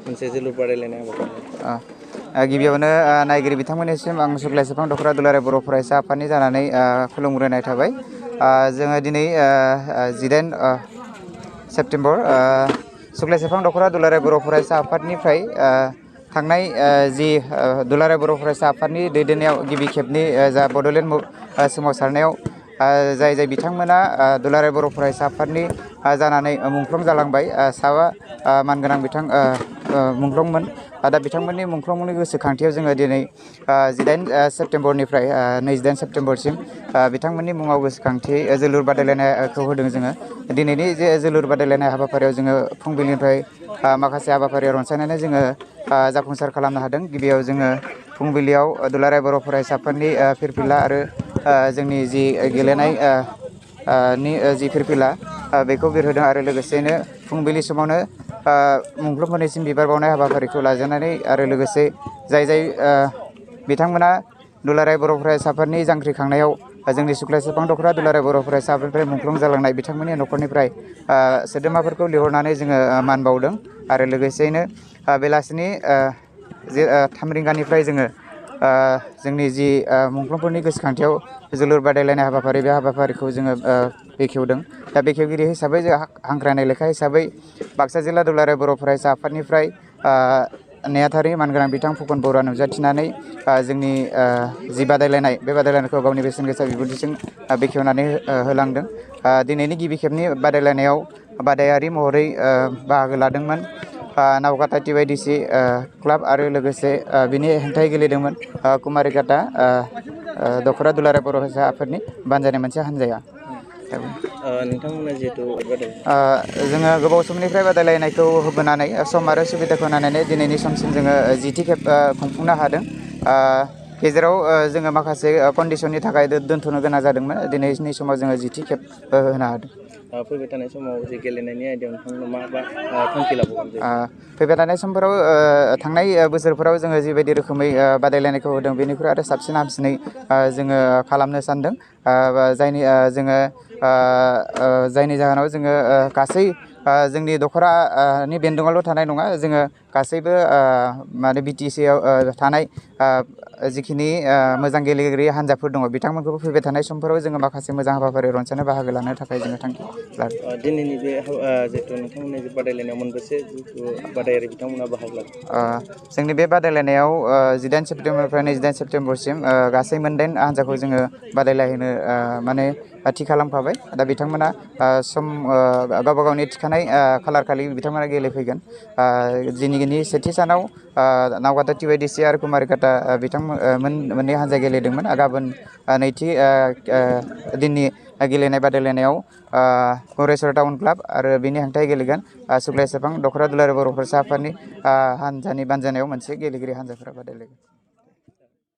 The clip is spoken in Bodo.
मोनसे जोलुर बादायलायनाय हाबाफारि गिबियावनो नायगिरि बिथांमोननिसिम आं सुग्लाय सेरफां दख'र दुलाराय बर' फरायसा आफादनि जानानै खुलुमग्रोनाय थाबाय। जोङो दिनै 18 सेप्तेम्बर सुग्लाय सेरफां दख'र दुलाराय बर' फरायसा आफादनिफ्राय थांनाय जि दुलाराय बर' फरायसा आफादनि दैदेननायाव गिबि खेबनि जा बड'लेण्ड सोमावसारनायाव जाय बिथांमोना दुलाराय बर' फरायसा आफादनि जानानै मुंख्लं जालांबाय साबा मानगोनां बिथां मुंख्लंमोन। दा बिथांमोननि मुंख्लंनि गोसोखांथियाव जोङो दिनै 18 सेप्तेम्बरनिफ्राय 22 सेप्तेम्बरसिम बिथांमोननि मुङाव गोसोखांथि जोलुर बादायलायनायखौ होदों। जोङो दिनैनि जे जोलुर बादायलायनाय हाबाफारियाव जोङो फुंबिलिनिफ्राय माखासे हाबाफारि रनसायनानै जोङो जाफुंसार खालामनो हादों। गिबियाव जोङो फुंबिलियाव दुलाराय बर' फरायसाफोरनि फिरफिला आरो जोंनि जि गेलेनाय जि फिरफिला बेखौ बिरहोदों आरो लोगोसेनो फुंबिलि समावनो मुंख्लंफोरनिसिम बिबार बावनाय हाबाफारिखौ लाजानानै आरो लोगोसे जाय बिथांमोना दुलाराय बर' फरायसाफोरनि जांख्रिखांनायाव जोंनि सुग्लाय सेरफां दख'र दुलाराय बर' फरायसाफोरनिफ्राय मुंख्लं जालांनाय बिथांमोननि न'खरनिफ्राय सोद्रोमाफोरखौ लिंहरनानै जोङो मान बावदों आरो लोगोसेयैनो बेलासिनि 3 रिंगानिफ्राय जोङो जोंनि जि मुंख्लंफोरनि गोसोखांथियाव जोलुर बादायलायनाय हाबाफारि बे हाबाफारिखौ जोङो बेखेवदों। दा बेखेवगिरि हिसाबै जों हांख्रायनाय लेखा हिसाबै बाक्सा जिल्ला दुलाराय बर' फरायसा आफादनिफ्राय नेहाथारि मानगोनां बिथां फुकन बर'आ नुजाथिनानै जोंनि जि बादायलायनाय बे बादायलायनायखौ गावनि बेसेन गोसा बिबुंथिजों बेखेवनानै होलांदों। दिनैनि गिबि खेबनि बादायलायनायाव बादायारि महरै बाहागो लादोंमोन नावकाता TYDC क्लाब आरो लोगोसे बिनि हेंथायै गेलेदोंमोन कुमारिकाटा दख'र दुलाराय बर' फरायसा आफादनि बानजायनाय मोनसे हानजाया। नोंथांमोना जिहेतु जोङो गोबाव समनिफ्राय बादायलायनायखौ होबोनानै सम आरो सुबिदाखौ नायनानै दिनैनि समसिम जोङो 10थि खेब खुंफुंनो हादों। गेजेराव जोङो माखासे कन्डिसननि थाखाय दोनथ'नो गोनां जादोंमोन। दिनैनि समाव जोङो 10थि खेब होनो हादों। फैबाय थानाय समाव जे गेलेनायनि आयदायाव नोंथांमोना मा थांखि लाबावगोन? फैबाय थानाय समफोराव थांनाय बोसोरफोराव जोङो जिबायदि रोखोमै बादायलायनायखौ होदों बेनिख्रुइ आरो साबसिन हामसिनै जोङो खालामनो सानदों। जायनि जाहोनाव जोङो गासै जोंनि दख'रानि बेन्दोंआवल' थानाय नङा, जोङो गासैबो माने BTCआव थानाय जिखिनि मोजां गेलेगिरि हान्जाफोर दङ बिथांमोनखौबो फैबाय थानाय समफोराव जोङो माखासे मोजां हाबाफारि रनसायनो बाहागो लानो थाखाय जोङो थांखि लादों। दिनैनि बे जिहेतु नोंथांमोननि जे बादायलायनायाव मोनबेसे बादायारि बिथांमोना बाहागो लादों? जोंनि बे बादायलायनायाव 18 सेप्तेम्बरनिफ्राय 22 सेप्तेम्बरसिम गासै 9 हान्जाखौ जोङो बादायलायहोनो माने थि खालामखाबाय। दा बिथांमोना गावबा गावनि थिखानाय खालार खालि बिथांमोना गेलेफैगोन। दिनैनि सेथि सानाव नावकाता TYDC आरो कुमारिकाटा मोननै हान्जा गेलेदोंमोन। गाबोन नैथि दिननि गेलेनाय बादायलायनायाव गरेस्वर टाउन क्लाब आरो बिनि हेंथायै गेलेगोन सुग्लाय सेरफां दख'र दुलाराय बर' फरायसा आफादनि हान्जानि बानजायनायाव मोनसे गेलेगिरि हान्जाफोरा बादायलायगोन।